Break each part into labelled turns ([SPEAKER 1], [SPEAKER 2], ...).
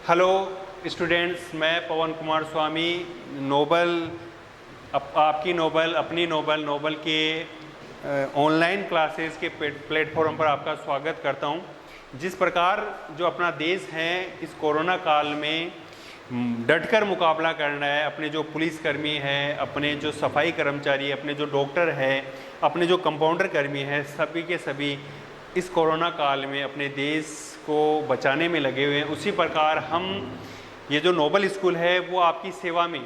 [SPEAKER 1] Hello students, मैं पवन कुमार स्वामी आपकी अपनी नोबल के ऑनलाइन क्लासेस के प्लेटफॉर्म पर आपका स्वागत करता हूं। जिस प्रकार जो अपना देश है इस कोरोना काल में डटकर मुकाबला कर रहा है, अपने जो पुलिसकर्मी हैं, अपने जो सफाई कर्मचारी, अपने जो डॉक्टर हैं, अपने जो कंपाउंडर कर्मी हैं, सभी के सभी इस कोरोना काल में अपने देश को बचाने में लगे हुए हैं। उसी प्रकार हम ये जो नोबल स्कूल है वो आपकी सेवा में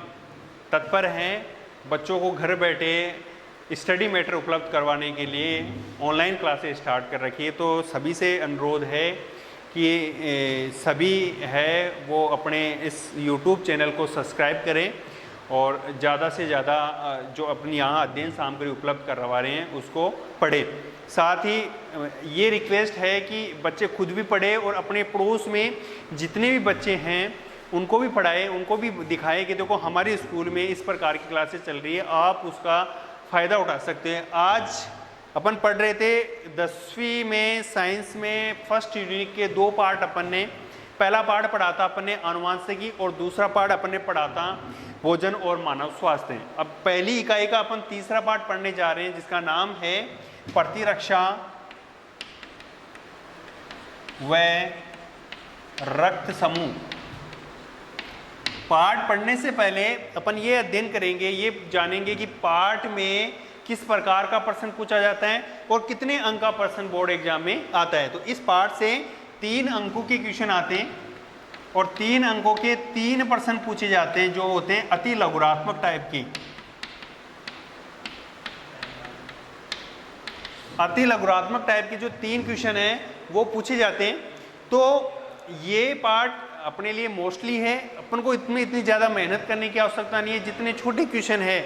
[SPEAKER 1] तत्पर हैं। बच्चों को घर बैठे स्टडी मैटर उपलब्ध करवाने के लिए ऑनलाइन क्लासेस स्टार्ट कर रखी है। तो सभी से अनुरोध है कि सभी है वो अपने इस YouTube चैनल को सब्सक्राइब करें और ज़्यादा से ज़्यादा जो अपनी यहाँ अध्ययन सामग्री उपलब्ध करवा रहे हैं उसको पढ़ें। साथ ही ये रिक्वेस्ट है कि बच्चे खुद भी पढ़ें और अपने पड़ोस में जितने भी बच्चे हैं उनको भी पढ़ाएं, उनको भी दिखाएं कि देखो हमारे स्कूल में इस प्रकार की क्लासेस चल रही है, आप उसका फ़ायदा उठा सकते हैं। आज अपन पढ़ रहे थे 10वीं में साइंस में फर्स्ट यूनिट के 2 पार्ट अपन ने, पहला पार्ट पढ़ा था अपन ने आनुवंशिकी और दूसरा पार्ट अपन ने पढ़ा था भोजन और मानव स्वास्थ्य। अब पहली इकाई का अपन तीसरा पार्ट पढ़ने जा रहे हैं जिसका नाम है प्रतिरक्षा व रक्त समूह। पार्ट पढ़ने से पहले अपन ये अध्ययन करेंगे, ये जानेंगे कि पार्ट में किस प्रकार का प्रश्न पूछा जाता है और कितने अंक का प्रश्न बोर्ड एग्जाम में आता है। तो इस पार्ट से 3 अंकों के क्वेश्चन आते हैं और 3 अंकों के 3 प्रश्न पूछे जाते हैं जो होते हैं अति लघुरात्मक टाइप की। अति लघुरात्मक टाइप के जो 3 क्वेश्चन हैं वो पूछे जाते हैं। तो ये पार्ट अपने लिए मोस्टली है, अपन को इतनी ज़्यादा मेहनत करने की आवश्यकता नहीं है। जितने छोटे क्वेश्चन है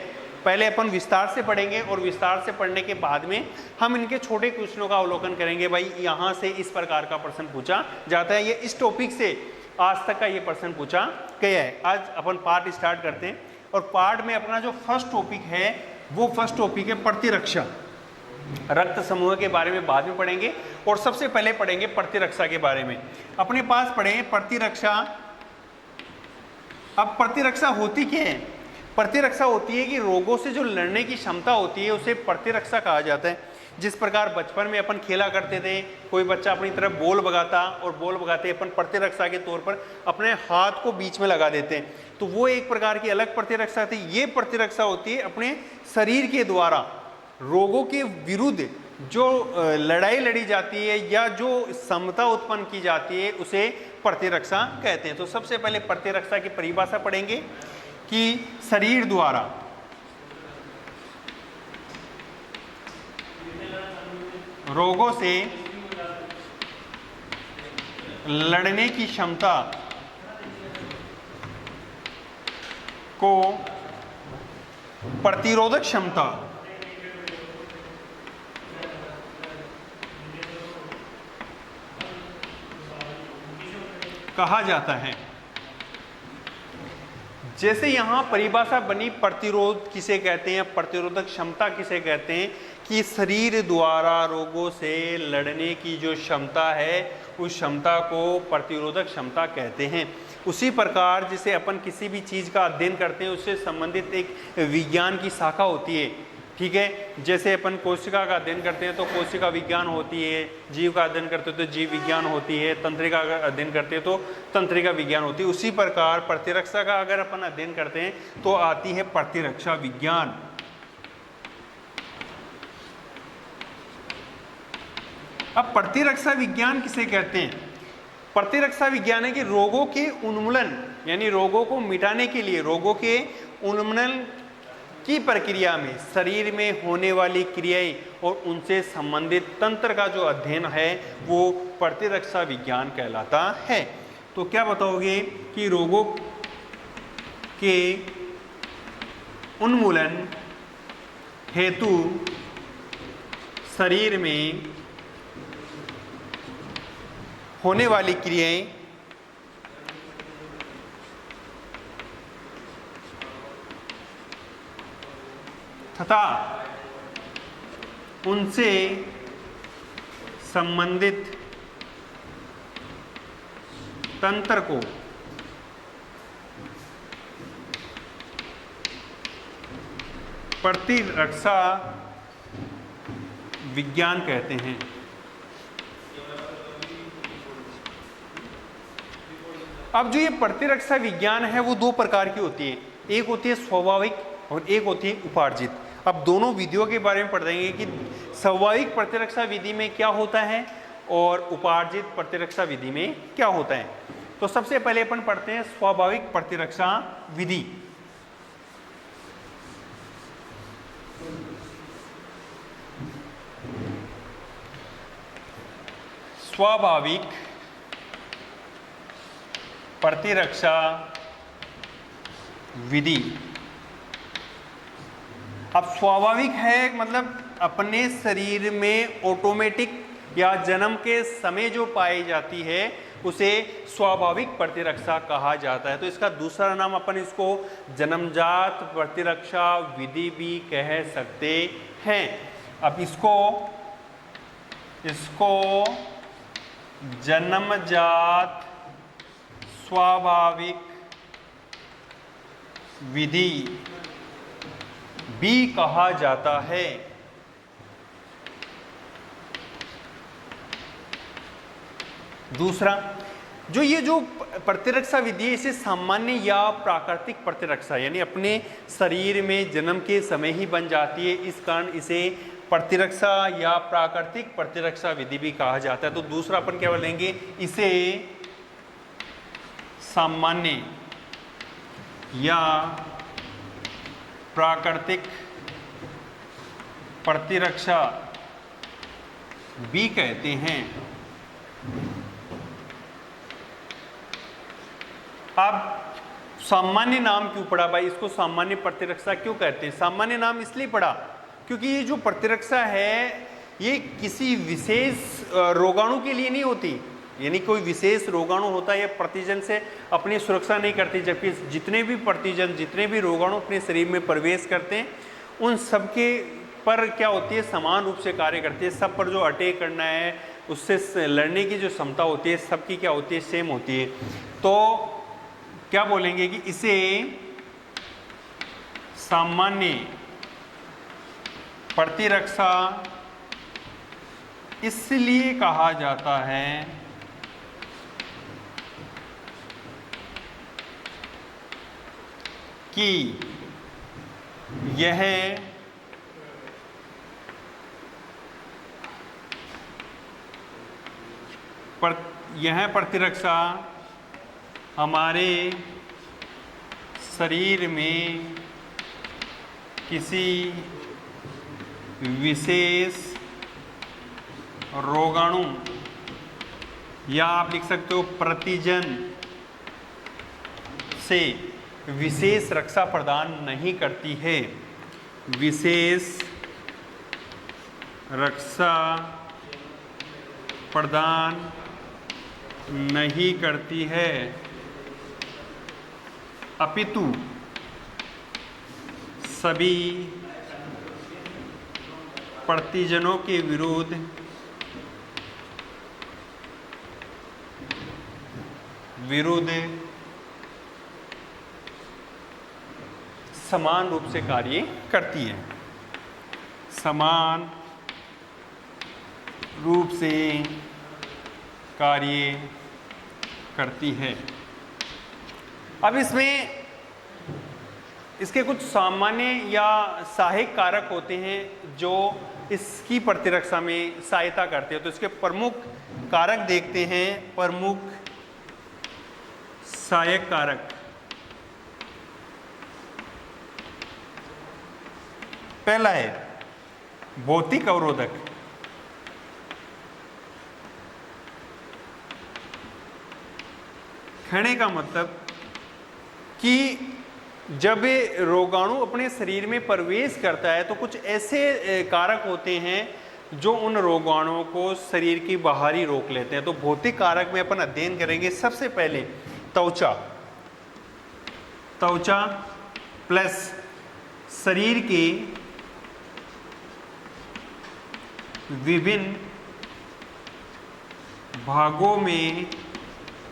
[SPEAKER 1] पहले अपन विस्तार से पढ़ेंगे और विस्तार से पढ़ने के बाद में हम इनके छोटे क्वेश्चनों का अवलोकन करेंगे। भाई यहाँ से इस प्रकार का प्रश्न पूछा जाता है, ये इस टॉपिक से आज तक का ये प्रश्न पूछा गया है। आज अपन पार्ट स्टार्ट करते हैं और पार्ट में अपना जो फर्स्ट टॉपिक है वो फर्स्ट टॉपिक है प्रतिरक्षा। रक्त समूह के बारे में बाद में पढ़ेंगे और सबसे पहले पढ़ेंगे प्रतिरक्षा के बारे में। अपने पास पढ़े प्रतिरक्षा। अब प्रतिरक्षा होती क्या है? प्रतिरक्षा होती है कि रोगों से जो लड़ने की क्षमता होती है उसे प्रतिरक्षा कहा जाता है। जिस प्रकार बचपन में अपन खेला करते थे, कोई बच्चा अपनी तरफ बॉल भगाता और बॉल भगाते अपन प्रतिरक्षा के तौर पर अपने हाथ को बीच में लगा देते हैं, तो वो एक प्रकार की अलग प्रतिरक्षा थी। ये प्रतिरक्षा होती है अपने शरीर के द्वारा रोगों के विरुद्ध जो लड़ाई लड़ी जाती है या जो समता उत्पन्न की जाती है उसे प्रतिरक्षा कहते हैं। तो सबसे पहले प्रतिरक्षा की परिभाषा पढ़ेंगे कि शरीर द्वारा रोगों से लड़ने की क्षमता को प्रतिरोधक क्षमता कहा जाता है। जैसे यहां परिभाषा बनी, प्रतिरोध किसे कहते हैं, प्रतिरोधक क्षमता किसे कहते हैं, कि शरीर द्वारा रोगों से लड़ने की जो क्षमता है उस क्षमता को प्रतिरोधक क्षमता कहते हैं। उसी प्रकार जैसे अपन किसी भी चीज़ का अध्ययन करते हैं उससे संबंधित एक विज्ञान की शाखा होती है, ठीक है। जैसे अपन कोशिका का अध्ययन करते हैं तो कोशिका विज्ञान होती है, जीव का अध्ययन करते हैं तो जीव विज्ञान होती है, तंत्रिका का अध्ययन करते हैं तो तंत्रिका विज्ञान होती है। उसी प्रकार प्रतिरक्षा का अगर अपन अध्ययन करते हैं तो आती है प्रतिरक्षा विज्ञान। अब प्रतिरक्षा विज्ञान किसे कहते हैं? प्रतिरक्षा विज्ञान है कि रोगों के उन्मूलन यानी रोगों को मिटाने के लिए रोगों के उन्मूलन की प्रक्रिया में शरीर में होने वाली क्रियाएं और उनसे संबंधित तंत्र का जो अध्ययन है वो प्रतिरक्षा विज्ञान कहलाता है। तो क्या बताओगे कि रोगों के उन्मूलन हेतु शरीर में होने वाली क्रियाएं तथा उनसे संबंधित तंत्र को प्रतिरक्षा विज्ञान कहते हैं। अब जो ये प्रतिरक्षा विज्ञान है वो दो प्रकार की होती है, एक होती है स्वाभाविक और एक होती है उपार्जित। अब दोनों विधियों के बारे में पढ़ेंगे कि स्वाभाविक प्रतिरक्षा विधि में क्या होता है और उपार्जित प्रतिरक्षा विधि में क्या होता है। तो सबसे पहले अपन पढ़ते हैं स्वाभाविक प्रतिरक्षा विधि। स्वाभाविक प्रतिरक्षा विधि। अब स्वाभाविक है मतलब अपने शरीर में ऑटोमेटिक या जन्म के समय जो पाई जाती है उसे स्वाभाविक प्रतिरक्षा कहा जाता है। तो इसका दूसरा नाम अपन इसको जन्मजात प्रतिरक्षा विधि भी कह सकते हैं। अब इसको जन्मजात स्वाभाविक विधि भी कहा जाता है। दूसरा जो प्रतिरक्षा विधि है इसे सामान्य या प्राकृतिक प्रतिरक्षा यानी अपने शरीर में जन्म के समय ही बन जाती है, इस कारण इसे प्रतिरक्षा या प्राकृतिक प्रतिरक्षा विधि भी कहा जाता है। तो दूसरा अपन क्या बोलेंगे, इसे सामान्य या प्राकृतिक प्रतिरक्षा भी कहते हैं। अब सामान्य नाम क्यों पड़ा भाई, इसको सामान्य प्रतिरक्षा क्यों कहते हैं? सामान्य नाम इसलिए पड़ा क्योंकि ये जो प्रतिरक्षा है ये किसी विशेष रोगाणु के लिए नहीं होती, यानी कोई विशेष रोगाणु होता है या प्रतिजन से अपनी सुरक्षा नहीं करती, जबकि जितने भी प्रतिजन जितने भी रोगाणु अपने शरीर में प्रवेश करते हैं उन सबके पर क्या होती है, समान रूप से कार्य करती है। सब पर जो अटैक करना है उससे लड़ने की जो क्षमता होती है सबकी क्या होती है, सेम होती है। तो क्या बोलेंगे कि इसे सामान्य प्रतिरक्षा इसलिए कहा जाता है कि यह प्रतिरक्षा हमारे शरीर में किसी विशेष रोगाणु या आप लिख सकते हो प्रतिजन से विशेष रक्षा प्रदान नहीं करती है, विशेष रक्षा प्रदान नहीं करती है, अपितु सभी प्रतिजनों के विरुद्ध समान रूप से कार्य करती है, समान रूप से कार्य करती है। अब इसमें इसके कुछ सामान्य या सहायक कारक होते हैं जो इसकी प्रतिरक्षा में सहायता करते हैं। तो इसके प्रमुख कारक देखते हैं, प्रमुख सहायक कारक। पहला है भौतिक अवरोधक। कहने का मतलब कि जब ये रोगाणु अपने शरीर में प्रवेश करता है तो कुछ ऐसे कारक होते हैं जो उन रोगाणुओं को शरीर की बाहरी रोक लेते हैं। तो भौतिक कारक में अपन अध्ययन करेंगे। सबसे पहले त्वचा प्लस शरीर के विभिन्न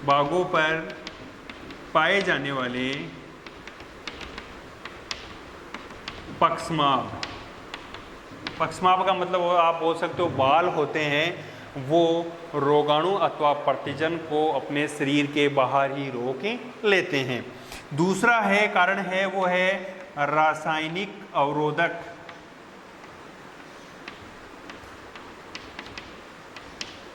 [SPEAKER 1] भागों पर पाए जाने वाले पक्षमाभ। पक्षमाभ का मतलब वो आप बोल सकते हो बाल होते हैं, वो रोगाणु अथवा प्रतिजन को अपने शरीर के बाहर ही रोक लेते हैं। दूसरा है कारण है वो है रासायनिक अवरोधक।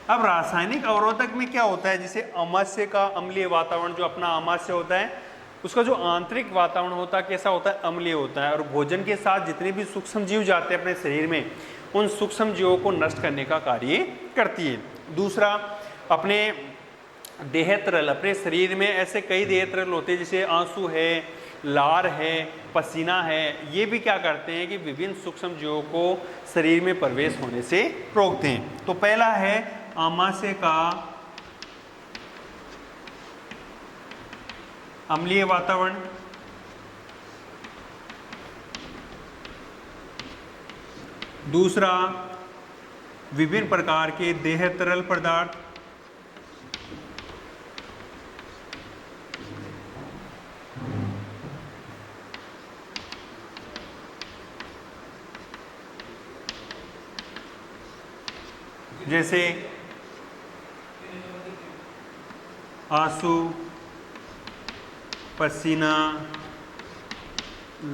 [SPEAKER 1] अब रासायनिक अवरोधक में क्या होता है, जैसे अमाशय का अम्लीय वातावरण, जो अपना अमाशय होता है उसका जो आंतरिक वातावरण होता है कैसा होता है, अम्लीय होता है, और भोजन के साथ जितने भी सूक्ष्म जीव जाते हैं अपने शरीर में उन सूक्ष्म जीवों को नष्ट करने का कार्य करती है। दूसरा, अपने देह तरल, अपने शरीर में ऐसे कई देह तरल होते हैं जैसे आंसू है, लार है, पसीना है, ये भी क्या करते हैं कि विभिन्न सूक्ष्म जीवों को शरीर में प्रवेश होने से रोकते हैं। तो पहला है आमाशय का अम्लीय वातावरण। दूसरा, विभिन्न प्रकार के देह तरल पदार्थ। जैसे आंसू, पसीना,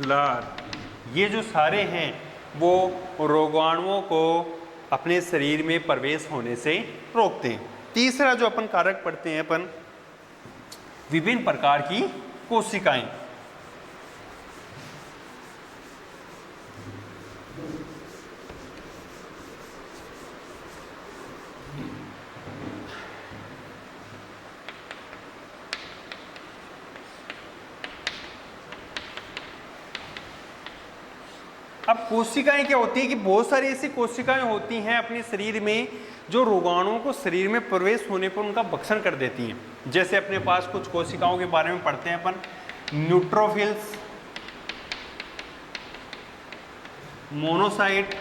[SPEAKER 1] लार, ये जो सारे हैं वो रोगाणुओं को अपने शरीर में प्रवेश होने से रोकते हैं। तीसरा जो अपन कारक पढ़ते हैं अपन, विभिन्न प्रकार की कोशिकाएं। अब कोशिकाएं क्या होती है कि बहुत सारी ऐसी कोशिकाएं होती हैं अपने शरीर में जो रोगाणुओं को शरीर में प्रवेश होने पर उनका भक्षण कर देती हैं। जैसे अपने पास कुछ कोशिकाओं के बारे में पढ़ते हैं अपन, न्यूट्रोफिल्स, मोनोसाइट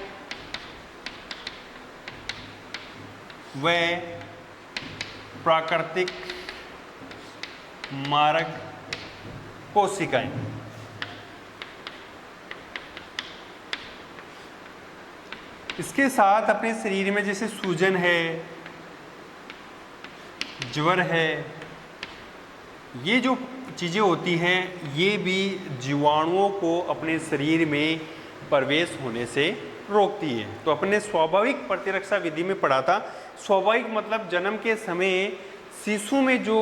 [SPEAKER 1] व प्राकृतिक मारक कोशिकाएं। इसके साथ अपने शरीर में जैसे सूजन है, ज्वर है, ये जो चीज़ें होती हैं ये भी जीवाणुओं को अपने शरीर में प्रवेश होने से रोकती है। तो अपने स्वाभाविक प्रतिरक्षा विधि में पढ़ा था, स्वाभाविक मतलब जन्म के समय शिशु में जो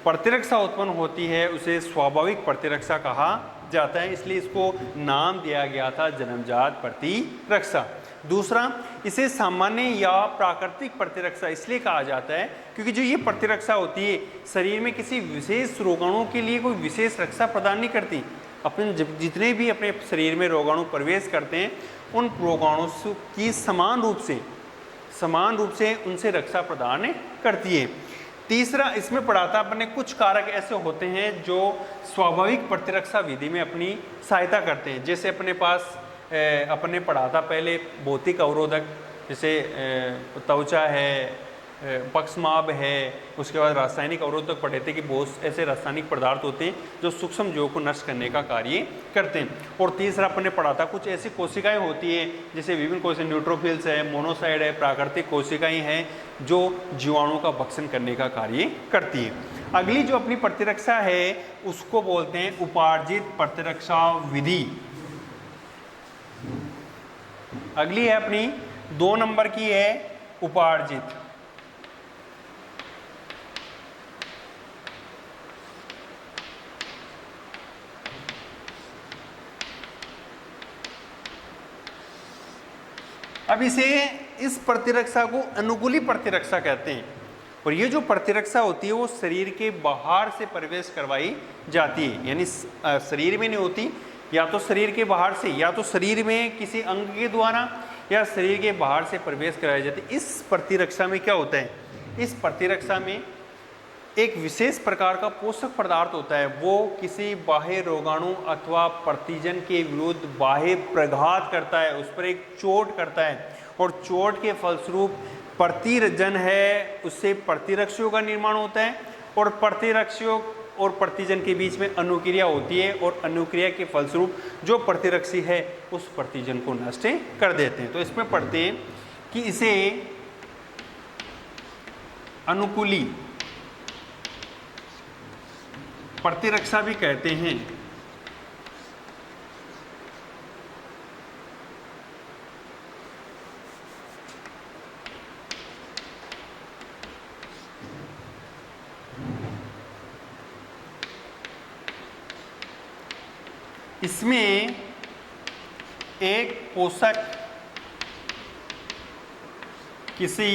[SPEAKER 1] प्रतिरक्षा उत्पन्न होती है उसे स्वाभाविक प्रतिरक्षा कहा जाता है, इसलिए इसको नाम दिया गया था जन्मजात प्रतिरक्षा। दूसरा, इसे सामान्य या प्राकृतिक प्रतिरक्षा इसलिए कहा जाता है क्योंकि जो ये प्रतिरक्षा होती है शरीर में किसी विशेष रोगाणु के लिए कोई विशेष रक्षा प्रदान नहीं करती। अपने जितने भी अपने शरीर में रोगाणु प्रवेश करते हैं उन रोगाणु की समान रूप से उनसे रक्षा प्रदान करती है। तीसरा, इसमें पढ़ा था अपने कुछ कारक ऐसे होते हैं जो स्वाभाविक प्रतिरक्षा विधि में अपनी सहायता करते हैं। जैसे अपने पास अपने पढ़ा था पहले भौतिक अवरोधक, जैसे त्वचा है, पक्षमाभ है, उसके बाद रासायनिक अवरोधक पढ़े थे कि बहुत ऐसे रासायनिक पदार्थ होते हैं जो सूक्ष्म जीवों को नष्ट करने का कार्य करते हैं। और तीसरा अपने पढ़ा था कुछ ऐसी कोशिकाएं होती हैं जैसे विभिन्न कोशिकाएं, न्यूट्रोफिल्स है, मोनोसाइट है, प्राकृतिक कोशिकाएं हैं जो जीवाणुओं का भक्षण करने का कार्य करती है। अगली जो अपनी प्रतिरक्षा है उसको बोलते हैं उपार्जित प्रतिरक्षा विधि। अगली है अपनी 2 नंबर की है उपार्जित। अब इस प्रतिरक्षा को अनुकूली प्रतिरक्षा कहते हैं। और ये जो प्रतिरक्षा होती है वो शरीर के बाहर से प्रवेश करवाई जाती है, यानी शरीर में नहीं होती, या तो शरीर के बाहर से या तो शरीर में किसी अंग के द्वारा या शरीर के बाहर से प्रवेश कराई जाती है। इस प्रतिरक्षा में क्या होता है, इस प्रतिरक्षा में एक विशेष प्रकार का पोषक पदार्थ होता है, वो किसी बाह्य रोगाणु अथवा प्रतिजन के विरुद्ध बाह्य प्रघात करता है, उस पर एक चोट करता है और चोट के फलस्वरूप प्रतिजन है उससे प्रतिरक्षियों का निर्माण होता है और प्रतिरक्षियों और प्रतिजन के बीच में अनुक्रिया होती है और अनुक्रिया के फलस्वरूप जो प्रतिरक्षी है उस प्रतिजन को नष्ट कर देते हैं। तो इसमें पढ़ते हैं कि इसे अनुकूली प्रतिरक्षा भी कहते हैं। इसमें एक पोषक किसी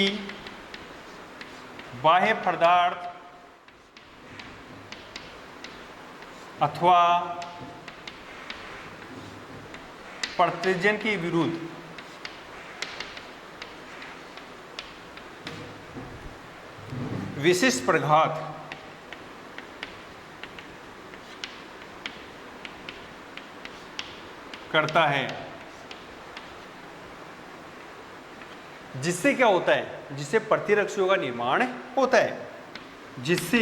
[SPEAKER 1] बाह्य पदार्थ अथवा प्रतिजन के विरुद्ध विशिष्ट प्रघात करता है। जिससे क्या होता है? जिससे प्रतिरक्षियों का निर्माण होता है, जिससे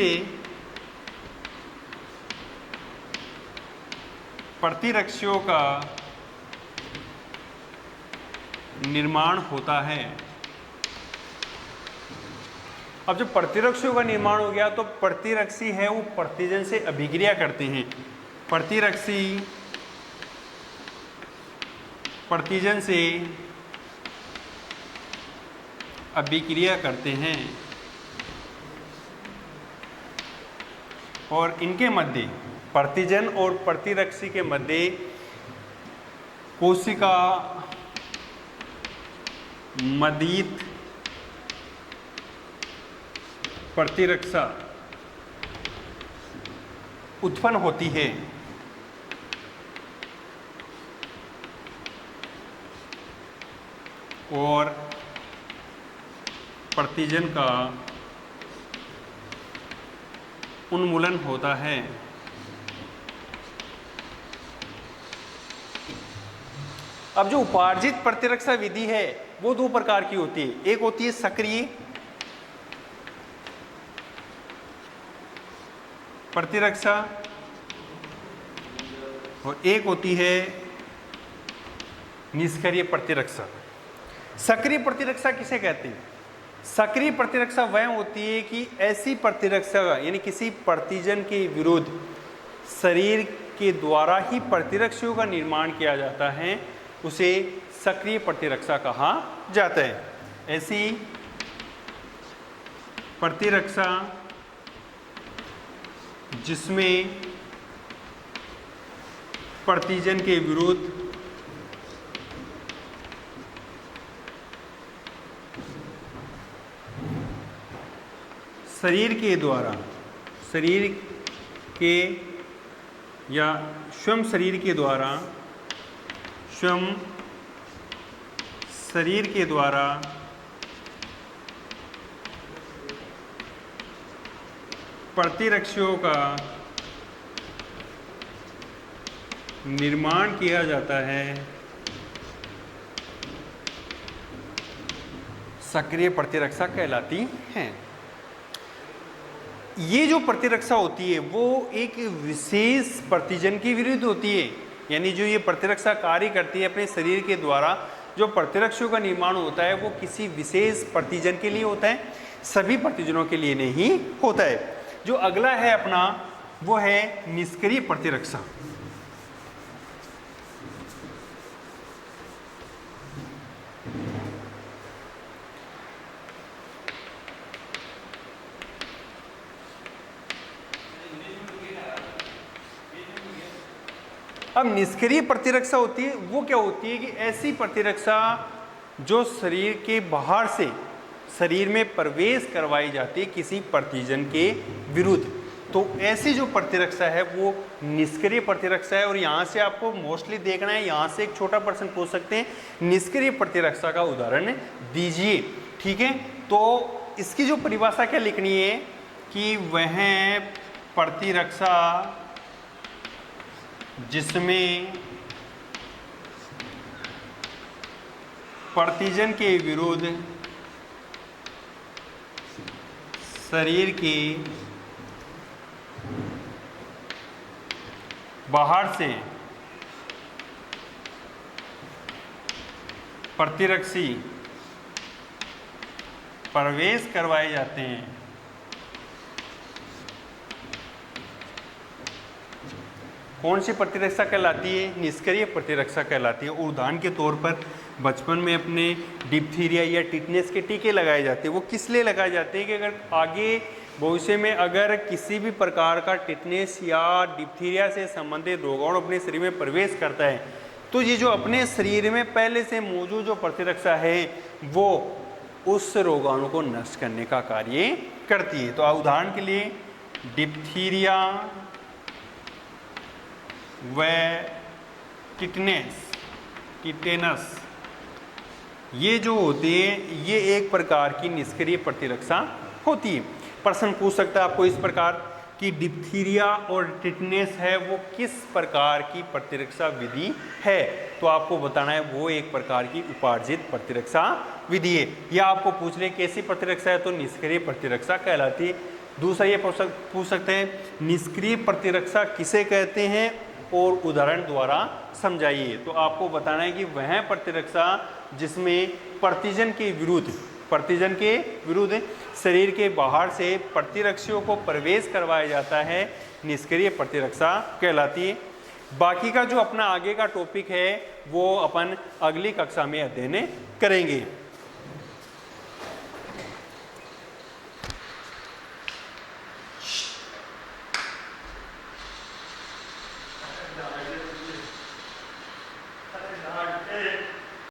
[SPEAKER 1] प्रतिरक्षियों का निर्माण होता है। अब जब प्रतिरक्षियों का निर्माण हो गया तो प्रतिरक्षी है वो प्रतिजन से अभिक्रिया करते हैं। प्रतिरक्षी प्रतिजन से अभिक्रिया करते हैं और इनके मध्य, प्रतिजन और प्रतिरक्षी के मध्य कोशिका मदीत प्रतिरक्षा उत्पन्न होती है और प्रतिजन का उन्मूलन होता है। अब जो उपार्जित प्रतिरक्षा विधि है वो दो प्रकार की होती है। एक होती है सक्रिय प्रतिरक्षा और एक होती है निष्क्रिय प्रतिरक्षा। सक्रिय प्रतिरक्षा किसे कहते हैं? सक्रिय प्रतिरक्षा वह होती है कि ऐसी प्रतिरक्षा यानी किसी प्रतिजन के विरुद्ध शरीर के द्वारा ही प्रतिरक्षियों का निर्माण किया जाता है, उसे सक्रिय प्रतिरक्षा कहा जाता है। ऐसी प्रतिरक्षा जिसमें प्रतिजन के विरुद्ध शरीर के द्वारा, शरीर के या स्वयं शरीर के द्वारा, स्वयं शरीर के द्वारा प्रतिरक्षियों का निर्माण किया जाता है, सक्रिय प्रतिरक्षा कहलाती है। ये जो प्रतिरक्षा होती है वो एक विशेष प्रतिजन के विरुद्ध होती है, यानी जो ये प्रतिरक्षा कार्य करती है अपने शरीर के द्वारा, जो प्रतिरक्षियों का निर्माण होता है वो किसी विशेष प्रतिजन के लिए होता है, सभी प्रतिजनों के लिए नहीं होता है। जो अगला है अपना वो है निष्क्रिय प्रतिरक्षा। अब निष्क्रिय प्रतिरक्षा होती है वो क्या होती है कि ऐसी प्रतिरक्षा जो शरीर के बाहर से शरीर में प्रवेश करवाई जाती है किसी प्रतिजन के विरुद्ध, तो ऐसी जो प्रतिरक्षा है वो निष्क्रिय प्रतिरक्षा है। और यहाँ से आपको मोस्टली देखना है, यहाँ से एक छोटा प्रश्न पूछ सकते हैं, निष्क्रिय प्रतिरक्षा का उदाहरण दीजिए। ठीक है, तो इसकी जो परिभाषा क्या लिखनी है कि वह प्रतिरक्षा जिसमें प्रतिजन के विरुद्ध शरीर के बाहर से प्रतिरक्षी प्रवेश करवाए जाते हैं। कौन सी प्रतिरक्षा कहलाती है? निष्क्रिय प्रतिरक्षा कहलाती है। उदाहरण के तौर पर बचपन में अपने डिप्थीरिया या टिटनेस के टीके लगाए जाते हैं। वो किस लिए लगाए जाते हैं कि अगर आगे भविष्य में अगर किसी भी प्रकार का टिटनेस या डिप्थीरिया से संबंधित रोगाणु अपने शरीर में प्रवेश करता है तो ये जो अपने शरीर में पहले से मौजूद जो प्रतिरक्षा है वो उस रोगाणु को नष्ट करने का कार्य करती है। तो उदाहरण के लिए डिप्थीरिया व टिटेनस ये जो होती है ये एक प्रकार की निष्क्रिय प्रतिरक्षा होती है। प्रश्न पूछ सकता है आपको इस प्रकार कि डिप्थीरिया और टिटनेस है वो किस प्रकार की प्रतिरक्षा विधि है, तो आपको बताना है वो एक प्रकार की उपार्जित प्रतिरक्षा विधि है। या आपको पूछ ले कैसी प्रतिरक्षा है, तो निष्क्रिय प्रतिरक्षा कहलाती है। दूसरा ये पूछ सकते हैं निष्क्रिय प्रतिरक्षा किसे कहते हैं और उदाहरण द्वारा समझाइए। तो आपको बताना है कि वह प्रतिरक्षा जिसमें प्रतिजन के विरुद्ध शरीर के बाहर से प्रतिरक्षियों को प्रवेश करवाया जाता है, निष्क्रिय प्रतिरक्षा कहलाती है। बाकी का जो अपना आगे का टॉपिक है वो अपन अगली कक्षा में अध्ययन करेंगे।